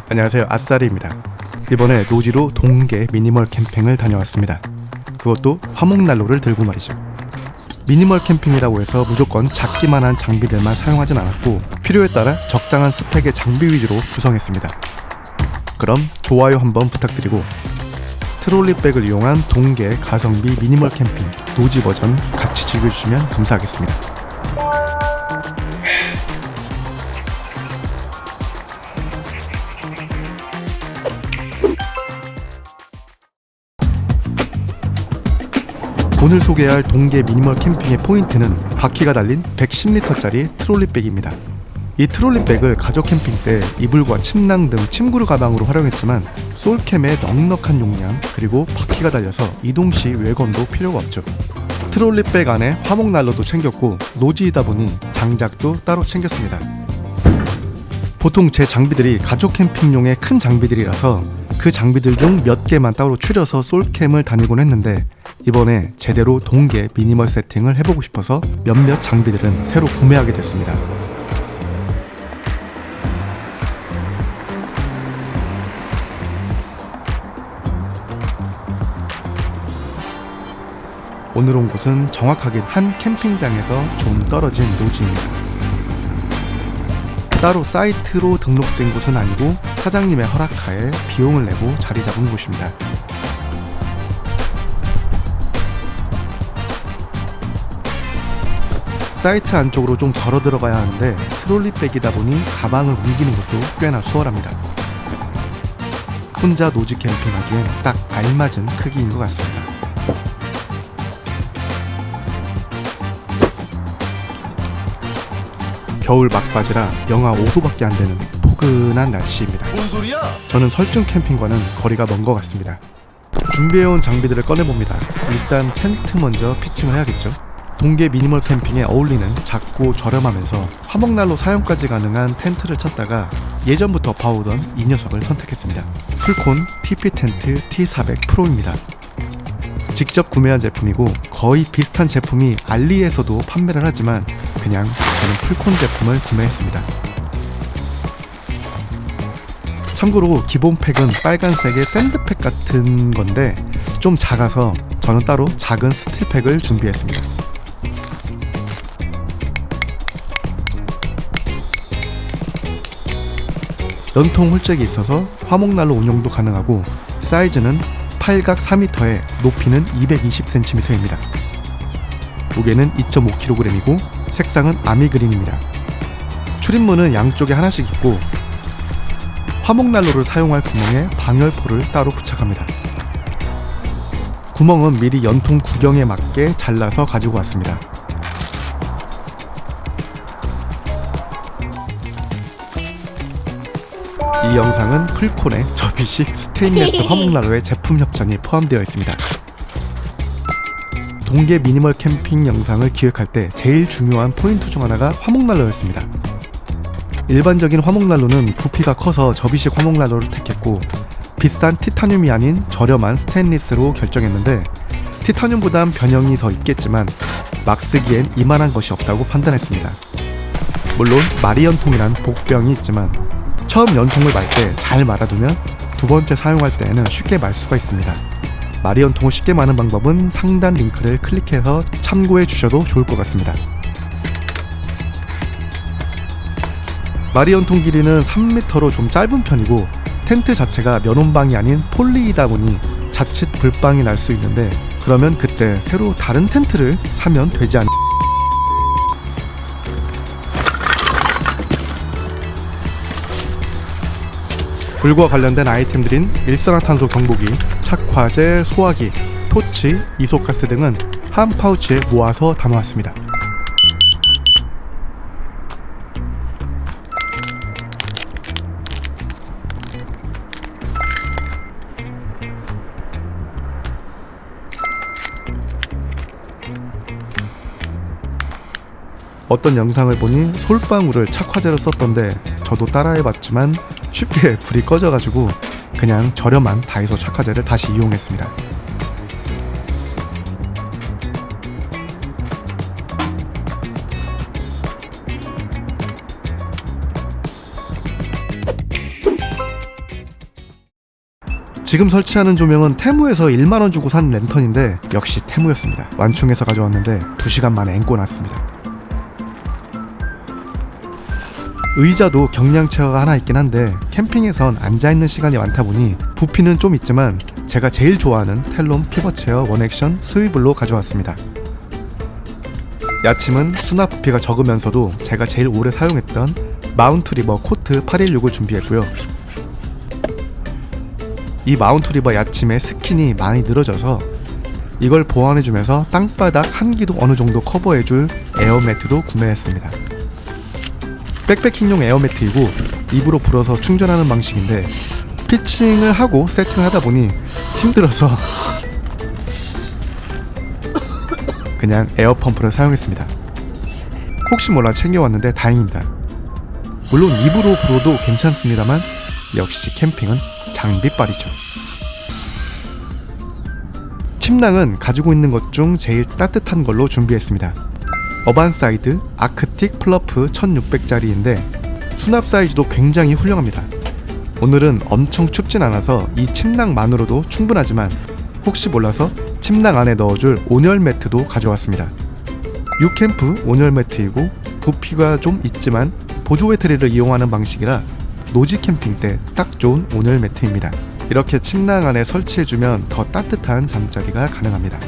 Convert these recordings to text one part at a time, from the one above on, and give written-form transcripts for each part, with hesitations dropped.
안녕하세요, 아싸리입니다. 이번에 노지로 동계 미니멀 캠핑을 다녀왔습니다. 그것도 화목난로를 들고 말이죠. 미니멀 캠핑이라고 해서 무조건 작기만 한 장비들만 사용하진 않았고 필요에 따라 적당한 스펙의 장비 위주로 구성했습니다. 그럼 좋아요 한번 부탁드리고 트롤리백을 이용한 동계 가성비 미니멀 캠핑 노지 버전 같이 즐겨주시면 감사하겠습니다. 오늘 소개할 동계 미니멀 캠핑의 포인트는 바퀴가 달린 110리터짜리 트롤리백입니다. 이 트롤리백을 가족 캠핑 때 이불과 침낭 등 침구류 가방으로 활용했지만 솔캠의 넉넉한 용량 그리고 바퀴가 달려서 이동 시 외건도 필요가 없죠. 트롤리백 안에 화목난로도 챙겼고 노지이다 보니 장작도 따로 챙겼습니다. 보통 제 장비들이 가족 캠핑용의 큰 장비들이라서 그 장비들 중 몇 개만 따로 추려서 솔캠을 다니곤 했는데 이번에 제대로 동계 미니멀 세팅을 해보고 싶어서 몇몇 장비들은 새로 구매하게 됐습니다. 오늘 온 곳은 정확하게 한 캠핑장에서 좀 떨어진 노지입니다. 따로 사이트로 등록된 곳은 아니고 사장님의 허락하에 비용을 내고 자리 잡은 곳입니다. 사이트 안쪽으로 좀 걸어 들어가야 하는데 트롤리백이다 보니 가방을 옮기는 것도 꽤나 수월합니다. 혼자 노지 캠핑하기엔 딱 알맞은 크기인 것 같습니다. 겨울 막바지라 영하 5도밖에 안 되는 포근한 날씨입니다. 뭔 소리야? 저는 설중 캠핑과는 거리가 먼 것 같습니다. 준비해온 장비들을 꺼내봅니다. 일단 텐트 먼저 피칭을 해야겠죠. 동계 미니멀 캠핑에 어울리는 작고 저렴하면서 화목난로 사용까지 가능한 텐트를 찾다가 예전부터 봐오던 이 녀석을 선택했습니다. 풀콘 TP 텐트 T400 프로입니다. 직접 구매한 제품이고 거의 비슷한 제품이 알리에서도 판매를 하지만 그냥 저는 풀콘 제품을 구매했습니다. 참고로 기본 팩은 빨간색의 샌드팩 같은 건데 좀 작아서 저는 따로 작은 스틸팩을 준비했습니다. 연통 홀잭이 있어서 화목난로 운용도 가능하고 사이즈는 팔각 4m에 높이는 220cm입니다. 무게는 2.5kg이고 색상은 아미그린입니다. 출입문은 양쪽에 하나씩 있고 화목난로를 사용할 구멍에 방열포를 따로 부착합니다. 구멍은 미리 연통 구경에 맞게 잘라서 가지고 왔습니다. 이 영상은 풀콘의 접이식 스테인리스 화목난로의 제품 협찬이 포함되어 있습니다. 동계 미니멀 캠핑 영상을 기획할 때 제일 중요한 포인트 중 하나가 화목난로였습니다. 일반적인 화목난로는 부피가 커서 접이식 화목난로를 택했고 비싼 티타늄이 아닌 저렴한 스테인리스로 결정했는데 티타늄보단 변형이 더 있겠지만 막 쓰기엔 이만한 것이 없다고 판단했습니다. 물론 마리연통이란 복병이 있지만 처음 연통을 말 때 잘 말아두면 두 번째 사용할 때에는 쉽게 말 수가 있습니다. 마리연통을 쉽게 마는 방법은 상단 링크를 클릭해서 참고해 주셔도 좋을 것 같습니다. 마리연통 길이는 3m로 좀 짧은 편이고 텐트 자체가 면온방이 아닌 폴리이다 보니 자칫 불방이 날 수 있는데 그러면 그때 새로 다른 텐트를 사면 되지 않... 불과 관련된 아이템들인 일산화탄소 경보기, 착화제, 소화기, 토치, 이소가스 등은 한 파우치에 모아서 담아왔습니다. 어떤 영상을 보니 솔방울을 착화제로 썼던데 저도 따라해봤지만 쉽게 불이 꺼져가지고 그냥 저렴한 다이소 착화제를 다시 이용했습니다. 지금 설치하는 조명은 테무에서 1만원 주고 산 랜턴인데 역시 테무였습니다. 완충해서 가져왔는데 2시간 만에 앵꼬 났습니다. 의자도 경량 체어가 하나 있긴 한데 캠핑에선 앉아있는 시간이 많다 보니 부피는 좀 있지만 제가 제일 좋아하는 텔론 피벗 체어 원액션 스위블로 가져왔습니다. 야침은 수납 부피가 적으면서도 제가 제일 오래 사용했던 마운트 리버 코트 816을 준비했고요. 이 마운트 리버 야침의 스킨이 많이 늘어져서 이걸 보완해주면서 땅바닥 한기도 어느정도 커버해줄 에어매트도 구매했습니다. 백패킹용 에어매트이고 입으로 불어서 충전하는 방식인데 피칭을 하고 세팅을 하다 보니 힘들어서 그냥 에어펌프를 사용했습니다. 혹시 몰라 챙겨왔는데 다행입니다. 물론 입으로 불어도 괜찮습니다만 역시 캠핑은 장비빨이죠. 침낭은 가지고 있는 것 중 제일 따뜻한 걸로 준비했습니다. 어반사이드 아크틱 플러프 1600짜리인데 수납 사이즈도 굉장히 훌륭합니다. 오늘은 엄청 춥진 않아서 이 침낭만으로도 충분하지만 혹시 몰라서 침낭 안에 넣어줄 온열 매트도 가져왔습니다. 유캠프 온열 매트이고 부피가 좀 있지만 보조 배터리를 이용하는 방식이라 노지 캠핑 때 딱 좋은 온열 매트입니다. 이렇게 침낭 안에 설치해주면 더 따뜻한 잠자리가 가능합니다.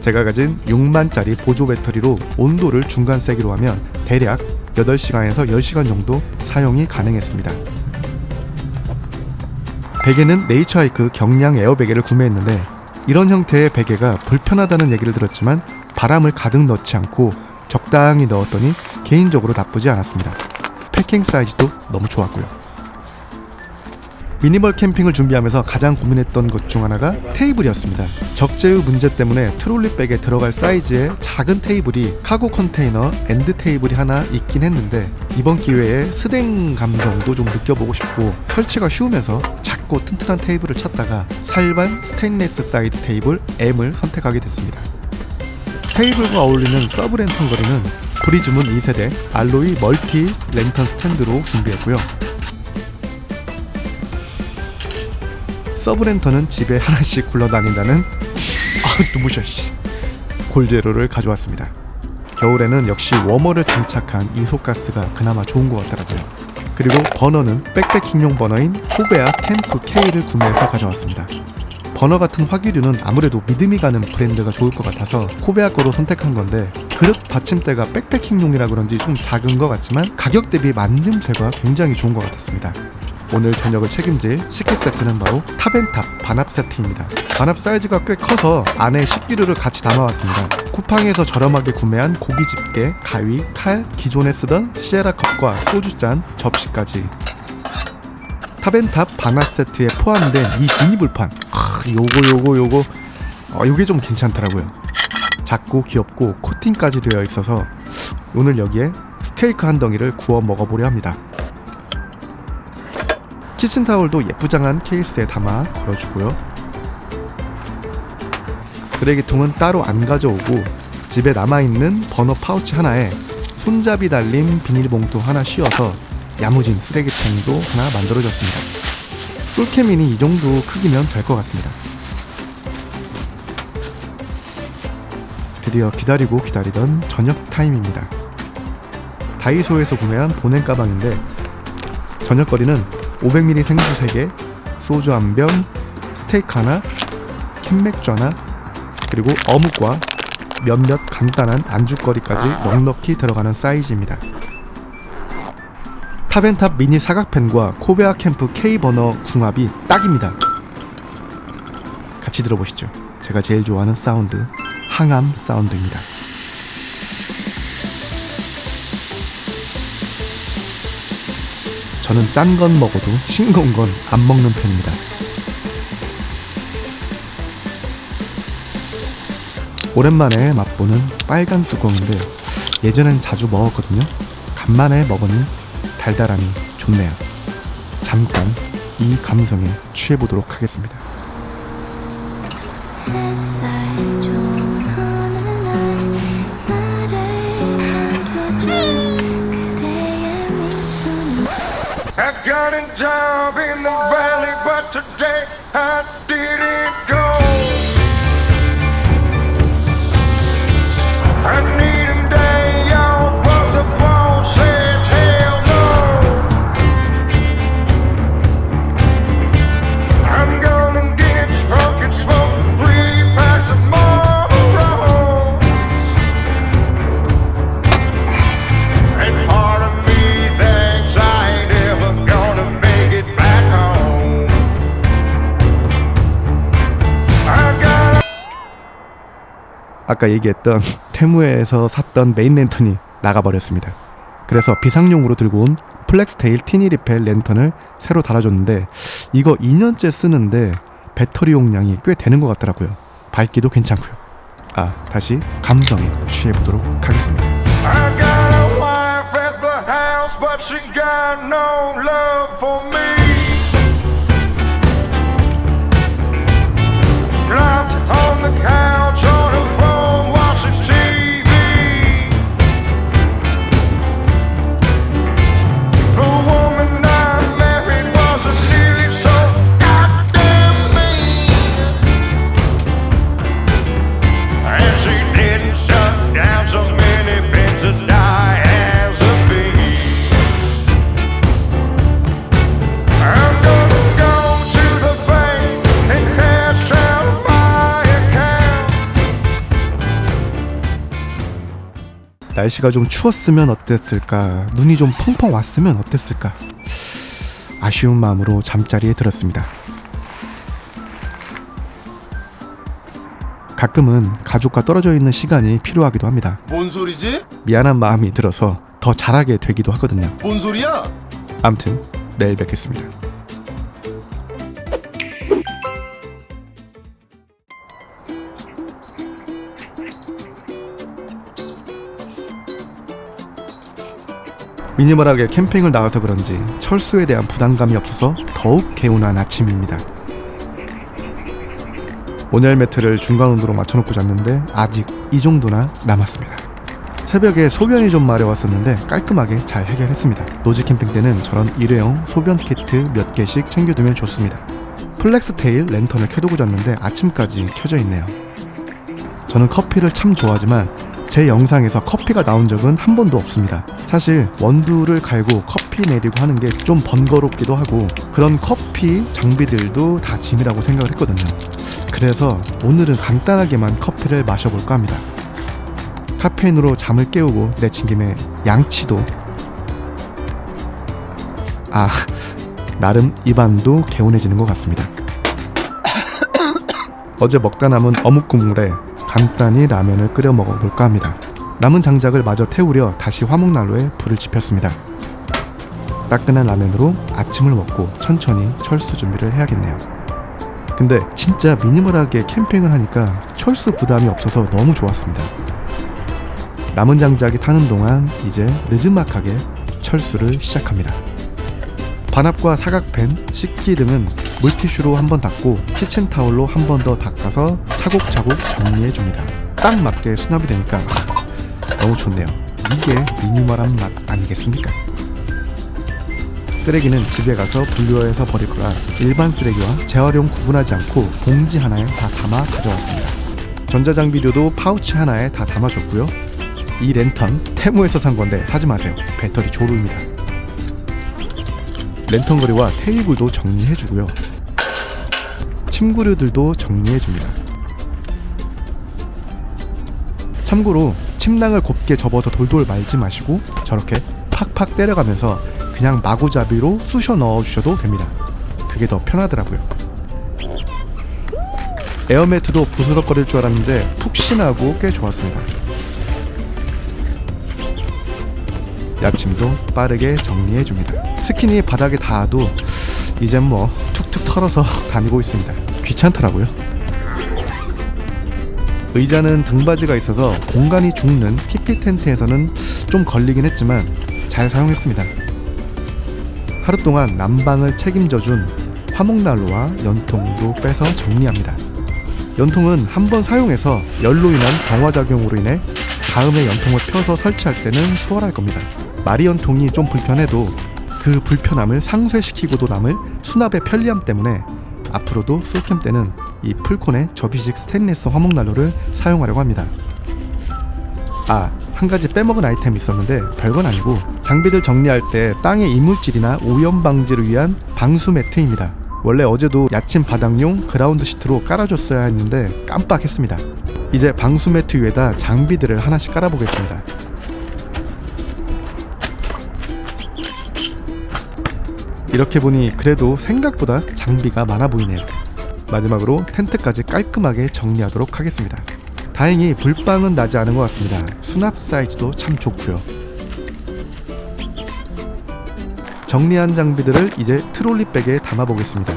제가 가진 6만짜리 보조 배터리로 온도를 중간 세기로 하면 대략 8시간에서 10시간 정도 사용이 가능했습니다. 베개는 네이처하이크 경량 에어 베개를 구매했는데 이런 형태의 베개가 불편하다는 얘기를 들었지만 바람을 가득 넣지 않고 적당히 넣었더니 개인적으로 나쁘지 않았습니다. 패킹 사이즈도 너무 좋았고요. 미니멀 캠핑을 준비하면서 가장 고민했던 것 중 하나가 테이블이었습니다. 적재의 문제 때문에 트롤리백에 들어갈 사이즈의 작은 테이블이 카고 컨테이너 엔드 테이블이 하나 있긴 했는데 이번 기회에 스댕 감성도 좀 느껴보고 싶고 설치가 쉬우면서 작고 튼튼한 테이블을 찾다가 살반 스테인리스 사이드 테이블 M을 선택하게 됐습니다. 테이블과 어울리는 서브 랜턴 거리는 프리즘은 2세대 알로이 멀티 랜턴 스탠드로 준비했고요. 서브 랜턴은 집에 하나씩 굴러다닌다는 눈부셔 골제로를 가져왔습니다. 겨울에는 역시 워머를 장착한 이소가스가 그나마 좋은 것 같더라고요. 그리고 버너는 백패킹용 버너인 코베아 캠프 K를 구매해서 가져왔습니다. 버너 같은 화기류는 아무래도 믿음이 가는 브랜드가 좋을 것 같아서 코베아 거로 선택한 건데 그릇 받침대가 백패킹용이라 그런지 좀 작은 것 같지만 가격 대비 만듦새가 굉장히 좋은 것 같았습니다. 오늘 저녁을 책임질 식기 세트는 바로 탑앤탑 반합 세트입니다. 반합 사이즈가 꽤 커서 안에 식기류를 같이 담아왔습니다. 쿠팡에서 저렴하게 구매한 고기 집게, 가위, 칼, 기존에 쓰던 시에라 컵과 소주잔, 접시까지. 탑앤탑 반합 세트에 포함된 이 미니 불판, 요게 좀 괜찮더라고요. 작고 귀엽고 코팅까지 되어 있어서 오늘 여기에 스테이크 한 덩이를 구워 먹어보려 합니다. 키친타올도 예쁘장한 케이스에 담아 걸어주고요. 쓰레기통은 따로 안 가져오고 집에 남아있는 버너 파우치 하나에 손잡이 달린 비닐봉투 하나 씌워서 야무진 쓰레기통도 하나 만들어졌습니다. 솔캠이니 이 정도 크기면 될 것 같습니다. 드디어 기다리고 기다리던 저녁 타임입니다. 다이소에서 구매한 보냉 가방인데 저녁거리는 500ml 생수 3개, 소주 한 병, 스테이크 하나, 캔맥주 하나, 그리고 어묵과 몇몇 간단한 안주거리까지 넉넉히 들어가는 사이즈입니다. 탑앤탑 미니 사각팬과 코베아 캠프 K 버너 궁합이 딱입니다. 같이 들어보시죠. 제가 제일 좋아하는 사운드, 항암 사운드입니다. 저는 짠 건 먹어도 싱거운 건 안 먹는 편입니다. 오랜만에 맛보는 빨간 뚜껑인데 예전엔 자주 먹었거든요. 간만에 먹으니 달달함이 좋네요. 잠깐 이 감성에 취해보도록 하겠습니다. I got a job in the valley, but today I didn't go. I need a day off, but the boss says hell no. I'm gonna get drunk and smoke 3 packs of Marlboro. And part of me thinks I ain't ever gonna make it back home. I got 아까 얘기했던 테무에서 샀던 메인 랜턴이 나가버렸습니다. 그래서 비상용으로 들고 온 플렉스테일 티니 리펠 랜턴을 새로 달아줬는데 이거 2년째 쓰는데 배터리 용량이 꽤 되는 것 같더라고요. 밝기도 괜찮고요. 다시 감성에 취해보도록 하겠습니다. I got a wife at the house, but she got no love for me. Dropped on the couch on her phone, watching TV. The woman I married wasn't nearly so goddamn mean. And she didn't shut down so many beds to die as a bee. I'm gonna go to the bank and cash out my account. 날씨가 좀 추웠으면 어땠을까, 눈이 좀 펑펑 왔으면 어땠을까, 아쉬운 마음으로 잠자리에 들었습니다. 가끔은 가족과 떨어져 있는 시간이 필요하기도 합니다. 뭔 소리지? 미안한 마음이 들어서 더 잘하게 되기도 하거든요. 뭔 소리야? 암튼 내일 뵙겠습니다. 미니멀하게 캠핑을 나와서 그런지 철수에 대한 부담감이 없어서 더욱 개운한 아침입니다. 온열 매트를 중간 온도로 맞춰놓고 잤는데 아직 이 정도나 남았습니다. 새벽에 소변이 좀 마려웠었는데 깔끔하게 잘 해결했습니다. 노지 캠핑 때는 저런 일회용 소변 키트 몇 개씩 챙겨두면 좋습니다. 플렉스테일 랜턴을 켜두고 잤는데 아침까지 켜져 있네요. 저는 커피를 참 좋아하지만 제 영상에서 커피가 나온 적은 한 번도 없습니다. 사실 원두를 갈고 커피 내리고 하는 게 좀 번거롭기도 하고 그런 커피 장비들도 다 짐이라고 생각을 했거든요. 그래서 오늘은 간단하게만 커피를 마셔볼까 합니다. 카페인으로 잠을 깨우고 내친 김에 양치도 나름 입안도 개운해지는 것 같습니다. 어제 먹다 남은 어묵 국물에 간단히 라면을 끓여 먹어볼까 합니다. 남은 장작을 마저 태우려 다시 화목난로에 불을 지폈습니다. 따끈한 라면으로 아침을 먹고 천천히 철수 준비를 해야겠네요. 근데 진짜 미니멀하게 캠핑을 하니까 철수 부담이 없어서 너무 좋았습니다. 남은 장작이 타는 동안 이제 느즈막하게 철수를 시작합니다. 반합과 사각팬, 식기 등은 물티슈로 한번 닦고 키친타올로 한 번 더 닦아서 차곡차곡 정리해줍니다. 딱 맞게 수납이 되니까 너무 좋네요. 이게 미니멀한 맛 아니겠습니까? 쓰레기는 집에 가서 분류해서 버릴 거라 일반 쓰레기와 재활용 구분하지 않고 봉지 하나에 다 담아 가져왔습니다. 전자장비료도 파우치 하나에 다 담아줬고요. 이 랜턴 테무에서 산 건데 하지 마세요. 배터리 졸음입니다. 랜턴 거리와 테이블도 정리해주고요. 침구류들도 정리해줍니다. 참고로 침낭을 곱게 접어서 돌돌 말지 마시고 저렇게 팍팍 때려가면서 그냥 마구잡이로 쑤셔 넣어주셔도 됩니다. 그게 더 편하더라고요. 에어매트도 부스럭거릴 줄 알았는데 푹신하고 꽤 좋았습니다. 야침도 빠르게 정리해줍니다. 스킨이 바닥에 닿아도 이젠 뭐 툭툭 털어서 다니고 있습니다. 귀찮더라고요. 의자는 등받이가 있어서 공간이 죽는 티피 텐트에서는 좀 걸리긴 했지만 잘 사용했습니다. 하루 동안 난방을 책임져준 화목난로와 연통도 빼서 정리합니다. 연통은 한번 사용해서 열로 인한 경화작용으로 인해 다음에 연통을 펴서 설치할 때는 수월할 겁니다. 마리 연통이 좀 불편해도 그 불편함을 상쇄시키고도 남을 수납의 편리함 때문에 앞으로도 솔캠 때는 이 풀콘의 접이식 스테인리스 화목난로를 사용하려고 합니다. 한 가지 빼먹은 아이템이 있었는데 별건 아니고 장비들 정리할 때 땅의 이물질이나 오염 방지를 위한 방수 매트입니다. 원래 어제도 야침 바닥용 그라운드 시트로 깔아줬어야 했는데 깜빡했습니다. 이제 방수 매트 위에다 장비들을 하나씩 깔아보겠습니다. 이렇게 보니 그래도 생각보다 장비가 많아 보이네요. 마지막으로 텐트까지 깔끔하게 정리하도록 하겠습니다. 다행히 불빵은 나지 않은 것 같습니다. 수납 사이즈도 참 좋고요. 정리한 장비들을 이제 트롤리백에 담아보겠습니다.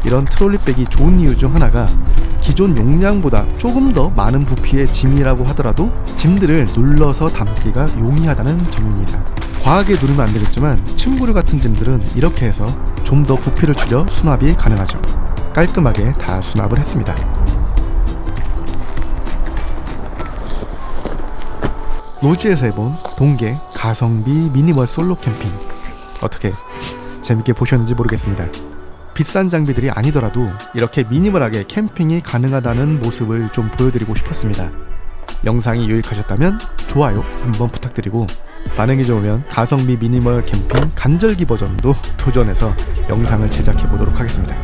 이런 트롤리백이 좋은 이유 중 하나가 기존 용량보다 조금 더 많은 부피의 짐이라고 하더라도 짐들을 눌러서 담기가 용이하다는 점입니다. 과하게 누르면 안 되겠지만 침구류 같은 짐들은 이렇게 해서 좀 더 부피를 줄여 수납이 가능하죠. 깔끔하게 다 수납을 했습니다. 노지에서 해본 동계 가성비 미니멀 솔로 캠핑, 어떻게 재밌게 보셨는지 모르겠습니다. 비싼 장비들이 아니더라도 이렇게 미니멀하게 캠핑이 가능하다는 모습을 좀 보여드리고 싶었습니다. 영상이 유익하셨다면 좋아요 한번 부탁드리고, 반응이 좋으면 가성비 미니멀 캠핑 간절기 버전도 도전해서 영상을 제작해 보도록 하겠습니다.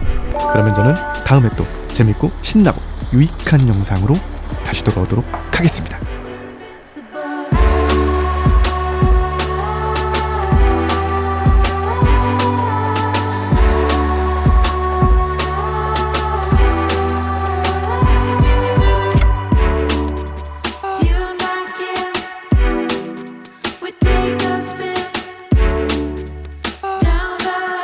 그러면 저는 다음에 또 재밌고 신나고 유익한 영상으로 다시 돌아오도록 하겠습니다. You knocking, we take a spin.